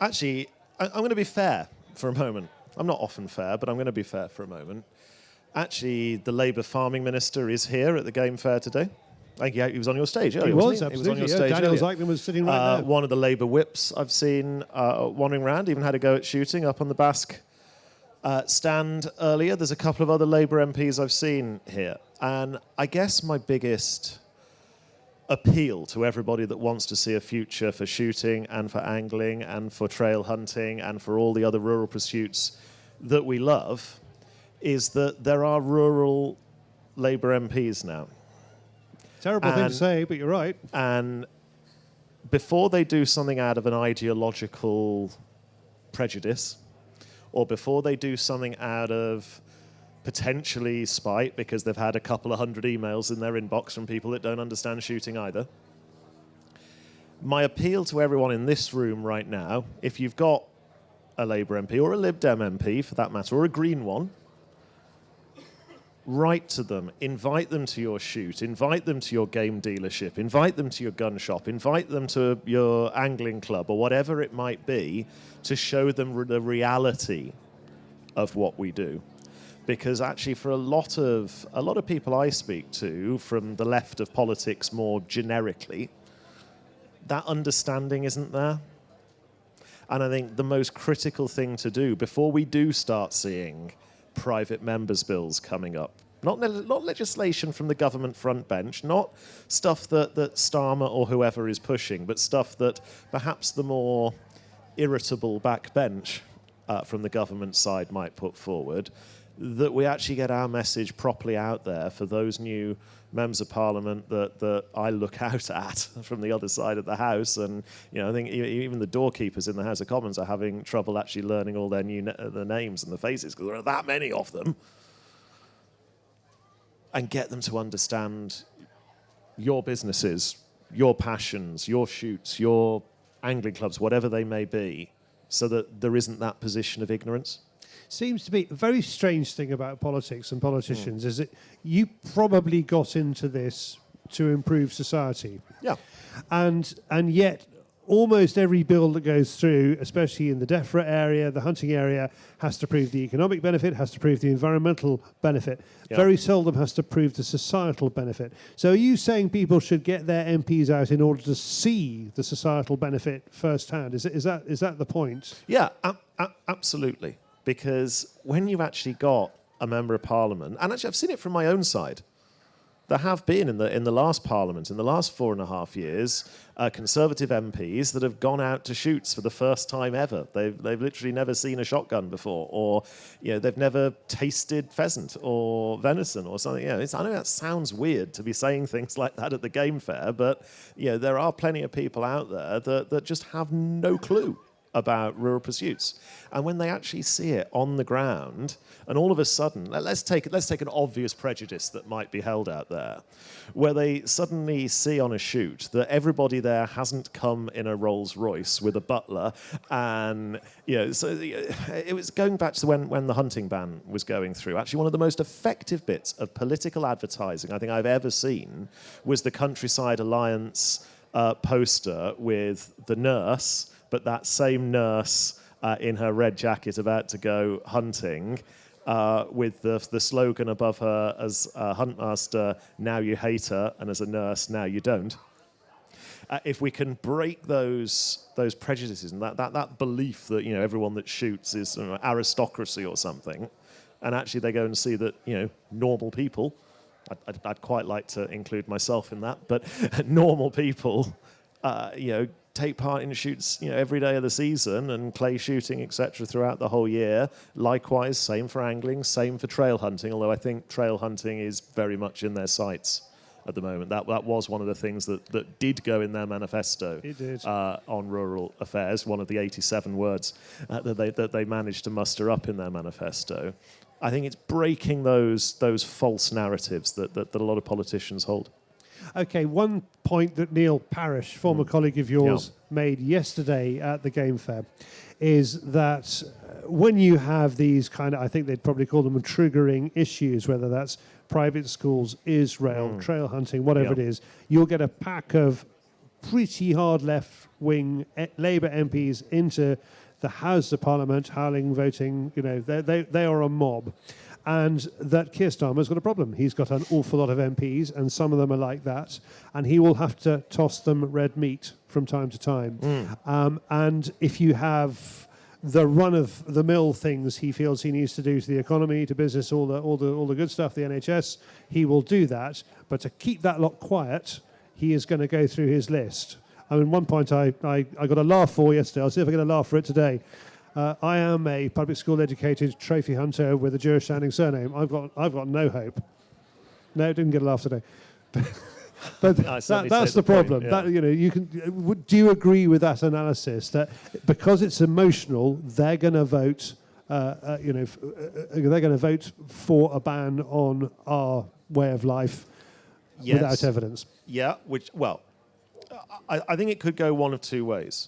Actually, I'm going to be fair for a moment. I'm not often fair, but I'm going to be fair for a moment. Actually, the Labour Farming Minister is here at the Game Fair today. I think he was on your stage earlier, wasn't he? Absolutely. He was on your stage Daniel earlier. Zeichman was sitting right there. One of the Labour whips I've seen wandering around, even had a go at shooting up on the Basque stand earlier. There's a couple of other Labour MPs I've seen here. And I guess my biggest appeal to everybody that wants to see a future for shooting and for angling and for trail hunting and for all the other rural pursuits that we love is that there are rural Labour MPs now. Terrible thing to say, but you're right. And before they do something out of an ideological prejudice, or before they do something out of potentially spite because they've had a couple of hundred emails in their inbox from people that don't understand shooting either, my appeal to everyone in this room right now, if you've got a Labour MP or a Lib Dem MP for that matter, or a Green one, write to them, invite them to your shoot, invite them to your game dealership, invite them to your gun shop, invite them to your angling club or whatever it might be to show them the reality of what we do. Because actually for a lot of people I speak to from the left of politics more generically, that understanding isn't there. And I think the most critical thing to do before we do start seeing private members' bills coming up, not legislation from the government front bench, not stuff that Starmer or whoever is pushing, but stuff that perhaps the more irritable backbench from the government side might put forward, that we actually get our message properly out there for those new members of Parliament that I look out at from the other side of the House. And I think even the doorkeepers in the House of Commons are having trouble actually learning all their the names and the faces because there are that many of them. And get them to understand your businesses, your passions, your shoots, your angling clubs, whatever they may be, so that there isn't that position of ignorance. Seems to be a very strange thing about politics and politicians is that you probably got into this to improve society. Yeah. And yet almost every bill that goes through, especially in the DEFRA area, the hunting area, has to prove the economic benefit, has to prove the environmental benefit. Yeah. Very seldom has to prove the societal benefit. So are you saying people should get their MPs out in order to see the societal benefit firsthand? Is that the point? Yeah, absolutely. Because when you've actually got a member of Parliament, and actually I've seen it from my own side, there have been in the last Parliament, in the last 4.5 years, Conservative MPs that have gone out to shoots for the first time ever. They've literally never seen a shotgun before, or they've never tasted pheasant or venison or something. I know that sounds weird to be saying things like that at the Game Fair, but there are plenty of people out there that just have no clue about rural pursuits. And when they actually see it on the ground, and all of a sudden, let's take an obvious prejudice that might be held out there, where they suddenly see on a shoot that everybody there hasn't come in a Rolls Royce with a butler, and so it was going back to when the hunting ban was going through. Actually, one of the most effective bits of political advertising I think I've ever seen was the Countryside Alliance poster with the nurse, but that same nurse in her red jacket about to go hunting with the slogan above her as a huntmaster, now you hate her, and as a nurse, now you don't. If we can break those prejudices and that belief that everyone that shoots is aristocracy or something, and actually they go and see that normal people, I'd quite like to include myself in that, but normal people, take part in shoots, every day of the season and clay shooting, etc., throughout the whole year. Likewise, same for angling, same for trail hunting, although I think trail hunting is very much in their sights at the moment. That was one of the things that did go in their manifesto. It did. On rural affairs, one of the 87 words that they managed to muster up in their manifesto. I think it's breaking those false narratives that a lot of politicians hold. Okay, one point that Neil Parish, former colleague of yours, made yesterday at the Game Fair is that when you have these kind of, I think they'd probably call them triggering issues, whether that's private schools, Israel, trail hunting, whatever it is, you'll get a pack of pretty hard left-wing Labour MPs into the House of Parliament, howling, voting. They are a mob. And that Keir Starmer's got a problem. He's got an awful lot of MPs, and some of them are like that, and he will have to toss them red meat from time to time. And if you have the run-of-the-mill things he feels he needs to do to the economy, to business, all the good stuff, the NHS, he will do that. But to keep that lot quiet, he is going to go through his list. I mean, one point I got a laugh for yesterday. I'll see if I get a laugh for it today. I am a public school educated trophy hunter with a Jewish sounding surname. I've got no hope. No, didn't get a laugh today. But that's the problem. Point, yeah. Do you agree with that analysis that because it's emotional, they're going to vote? They're going to vote for a ban on our way of life without evidence. Yeah. I think it could go one of two ways.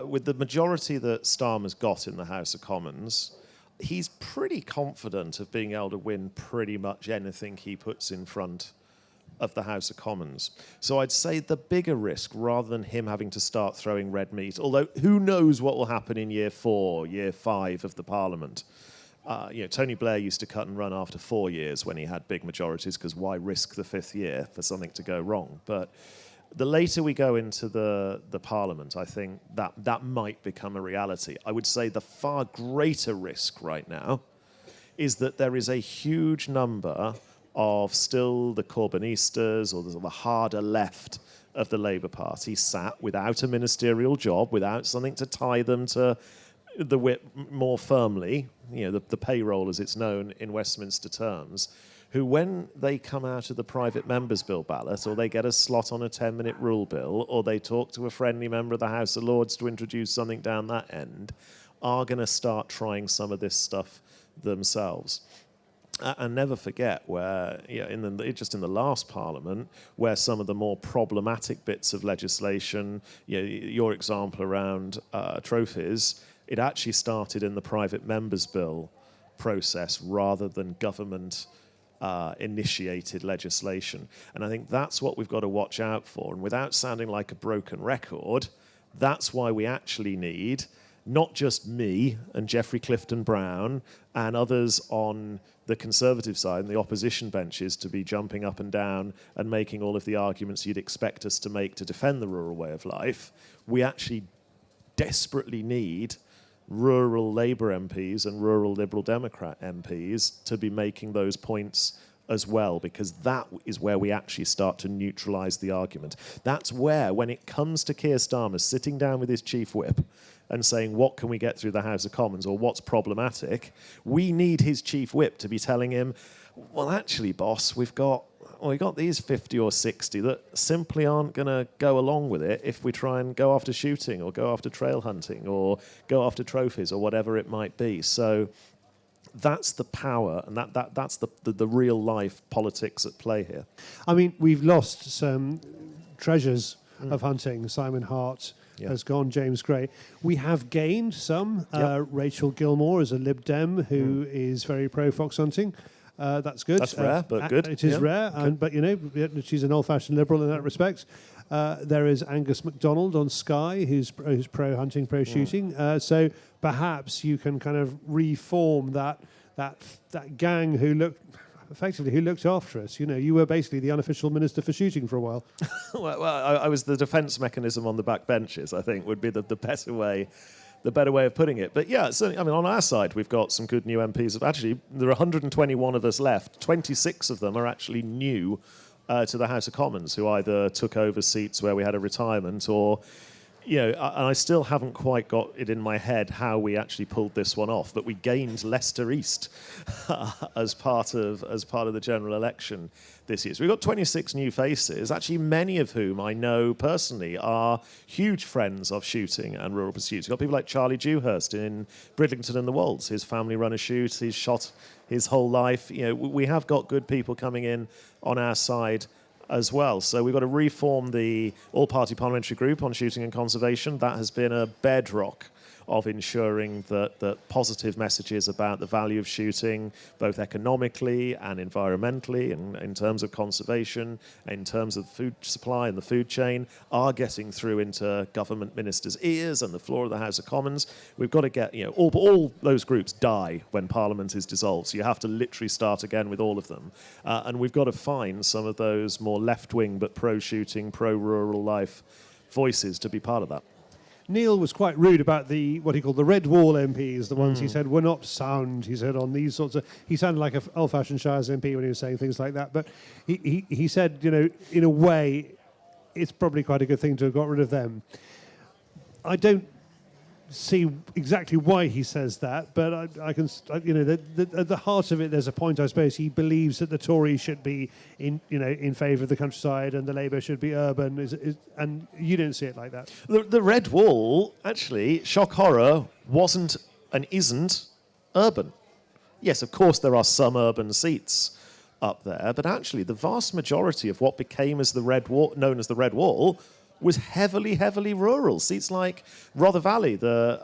With the majority that Starmer's got in the House of Commons, he's pretty confident of being able to win pretty much anything he puts in front of the House of Commons. So I'd say the bigger risk, rather than him having to start throwing red meat, although who knows what will happen in year 4, year 5 of the Parliament. Tony Blair used to cut and run after 4 years when he had big majorities, because why risk the 5th year for something to go wrong? But the later we go into the Parliament, I think that might become a reality. I would say the far greater risk right now is that there is a huge number of still the Corbynistas or the harder left of the Labour Party sat without a ministerial job, without something to tie them to the whip more firmly, the payroll as it's known in Westminster terms, who when they come out of the private members' bill ballot, or they get a slot on a 10-minute rule bill, or they talk to a friendly member of the House of Lords to introduce something down that end, are going to start trying some of this stuff themselves. And never forget where, just in the last Parliament, where some of the more problematic bits of legislation, your example around trophies, it actually started in the private members' bill process rather than government initiated legislation. And I think that's what we've got to watch out for. And without sounding like a broken record, that's why we actually need not just me and Geoffrey Clifton Brown and others on the Conservative side and the opposition benches to be jumping up and down and making all of the arguments you'd expect us to make to defend the rural way of life. We actually desperately need rural Labour MPs and rural Liberal Democrat MPs to be making those points as well, because that is where we actually start to neutralise the argument. That's where, when it comes to Keir Starmer sitting down with his chief whip and saying, what can we get through the House of Commons, or what's problematic, we need his chief whip to be telling him, well, actually, boss, we've got these 50 or 60 that simply aren't going to go along with it if we try and go after shooting or go after trail hunting or go after trophies or whatever it might be. So that's the power, and that's the real life politics at play here. I mean, we've lost some treasures of hunting. Simon Hart has gone, James Gray. We have gained some. Rachel Gilmore is a Lib Dem who is very pro fox hunting. That's good. That's rare, but good. It is rare, but she's an old-fashioned Liberal in that respect. There is Angus MacDonald on Sky, who's pro hunting, pro shooting. So perhaps you can kind of reform that gang who looked after us. You were basically the unofficial minister for shooting for a while. well, I was the defence mechanism on the back benches, I think, would be the better way. The better way of putting it. But yeah, certainly, I mean, on our side, we've got some good new MPs. Actually, there are 121 of us left. 26 of them are actually new to the House of Commons, who either took over seats where we had a retirement or, and I still haven't quite got it in my head how we actually pulled this one off, but we gained Leicester East as part of the general election this year. So we've got 26 new faces, actually many of whom I know personally are huge friends of shooting and rural pursuits. We've got people like Charlie Dewhurst in Bridlington and the Wolds. His family run a shoot. He's shot his whole life. We have got good people coming in on our side as well. So we've got to reform the all-party parliamentary group on shooting and conservation. That has been a bedrock of ensuring that positive messages about the value of shooting, both economically and environmentally, and in terms of conservation, in terms of food supply and the food chain, are getting through into government ministers' ears and the floor of the House of Commons. We've got to get, all those groups die when Parliament is dissolved, so you have to literally start again with all of them. And we've got to find some of those more left-wing but pro-shooting, pro-rural life voices to be part of that. Neil was quite rude about what he called the red wall MPs, the ones he said were not sound, he said, on these sorts of... He sounded like an old-fashioned Shires MP when he was saying things like that, but he said, in a way, it's probably quite a good thing to have got rid of them. I don't see exactly why he says that, but I can, at the heart of it, there's a point, I suppose. He believes that the Tories should be in favour of the countryside and the Labour should be urban, and you don't see it like that. The red wall, actually, shock horror, wasn't and isn't urban. Yes, of course, there are some urban seats up there, but actually, the vast majority of what became as the red wall, known as the Red Wall, was heavily, heavily rural. Seats like Rother Valley, the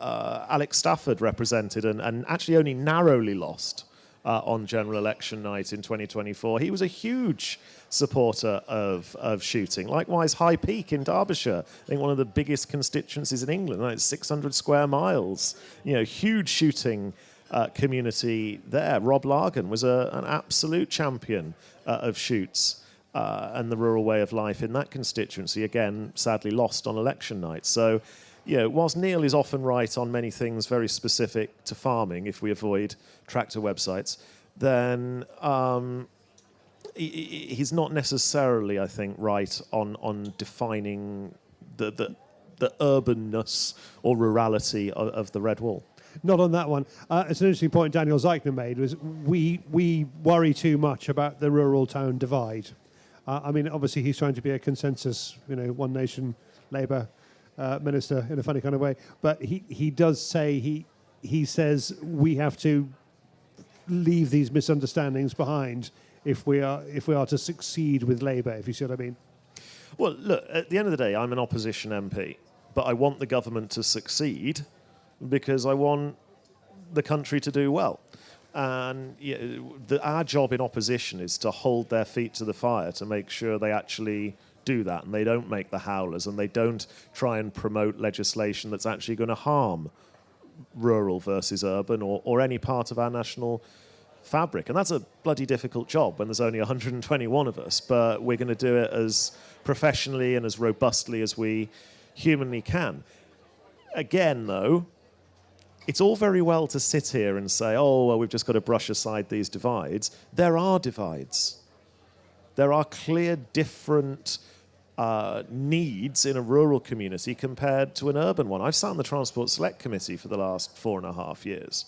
Alex Stafford represented and actually only narrowly lost on general election night in 2024. He was a huge supporter of shooting. Likewise, High Peak in Derbyshire, I think one of the biggest constituencies in England, like 600 square miles. Huge shooting community there. Rob Largan was an absolute champion of shoots. And the rural way of life in that constituency, again, sadly lost on election night. So, whilst Neil is often right on many things very specific to farming, if we avoid tractor websites, then he's not necessarily, I think, right on defining the urbanness or rurality of the Red Wall. Not on that one. It's an interesting point Daniel Zeichner made, was we worry too much about the rural-town divide. Obviously he's trying to be a consensus, one nation Labour minister in a funny kind of way. But he does say, he says we have to leave these misunderstandings behind if we are to succeed with Labour, if you see what I mean. Well, look, at the end of the day, I'm an opposition MP, but I want the government to succeed because I want the country to do well. And our job in opposition is to hold their feet to the fire to make sure they actually do that and they don't make the howlers and they don't try and promote legislation that's actually going to harm rural versus urban or any part of our national fabric. And that's a bloody difficult job when there's only 121 of us, but we're going to do it as professionally and as robustly as we humanly can. Again, though, it's all very well to sit here and say, we've just got to brush aside these divides. There are divides. There are clear different needs in a rural community compared to an urban one. I've sat on the Transport Select Committee for the last 4.5 years,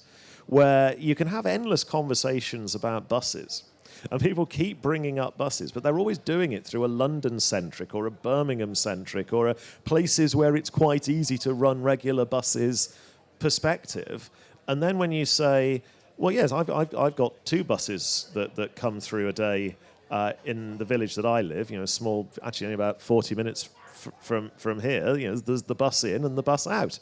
where you can have endless conversations about buses. And people keep bringing up buses, but they're always doing it through a London-centric or a Birmingham-centric or places where it's quite easy to run regular buses perspective. And then when you say, well, yes, I've got 2 buses that come through a day in the village that I live, small, actually only about 40 minutes from here, there's the bus in and the bus out.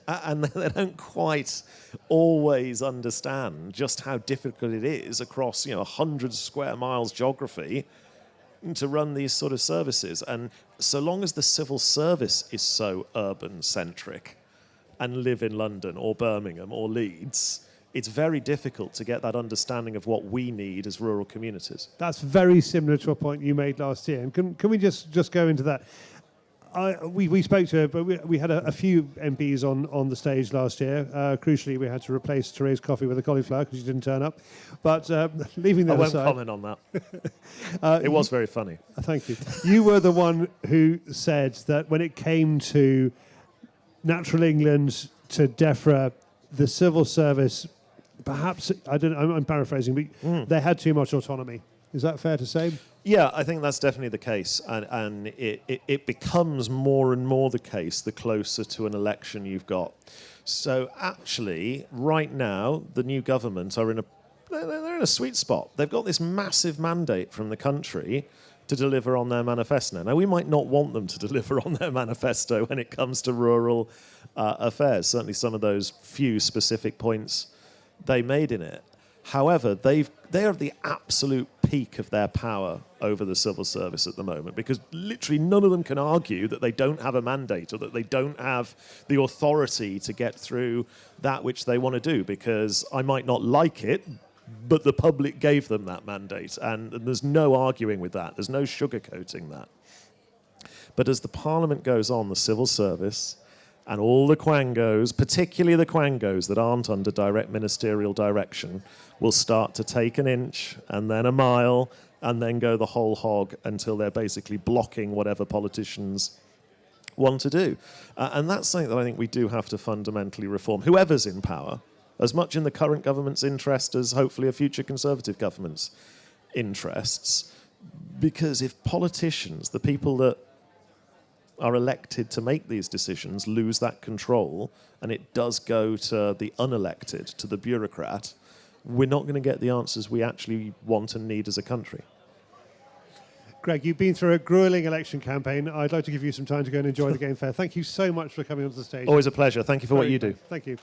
And they don't quite always understand just how difficult it is across 100 square miles geography to run these sort of services. And so long as the civil service is so urban-centric and live in London or Birmingham or Leeds, it's very difficult to get that understanding of what we need as rural communities. That's very similar to a point you made last year. And can we just go into that? We spoke to her, but we had a few MPs on the stage last year. Crucially, we had to replace Therese Coffey with a cauliflower because she didn't turn up. But leaving that aside... I won't comment on that. It was very funny. Thank you. You were the one who said that when it came to Natural England to DEFRA, the civil service, perhaps, I'm paraphrasing, but they had too much autonomy. Is that fair to say? Yeah, I think that's definitely the case. And it becomes more and more the case the closer to an election you've got. So actually, right now, the new government are they're in a sweet spot. They've got this massive mandate from the country to deliver on their manifesto. Now, we might not want them to deliver on their manifesto when it comes to rural affairs, certainly some of those few specific points they made in it. However, they are at the absolute peak of their power over the civil service at the moment, because literally none of them can argue that they don't have a mandate or that they don't have the authority to get through that which they want to do, because I might not like it, but the public gave them that mandate, and there's no arguing with that. There's no sugarcoating that. But as the Parliament goes on, the civil service and all the quangos, particularly the quangos that aren't under direct ministerial direction, will start to take an inch and then a mile and then go the whole hog until they're basically blocking whatever politicians want to do. And that's something that I think we do have to fundamentally reform, whoever's in power, as much in the current government's interest as hopefully a future Conservative government's interests. Because if politicians, the people that are elected to make these decisions, lose that control, and it does go to the unelected, to the bureaucrat, we're not going to get the answers we actually want and need as a country. Greg, you've been through a grueling election campaign. I'd like to give you some time to go and enjoy the game fair. Thank you so much for coming onto the stage. Always a pleasure. Thank you for what you do. Thank you.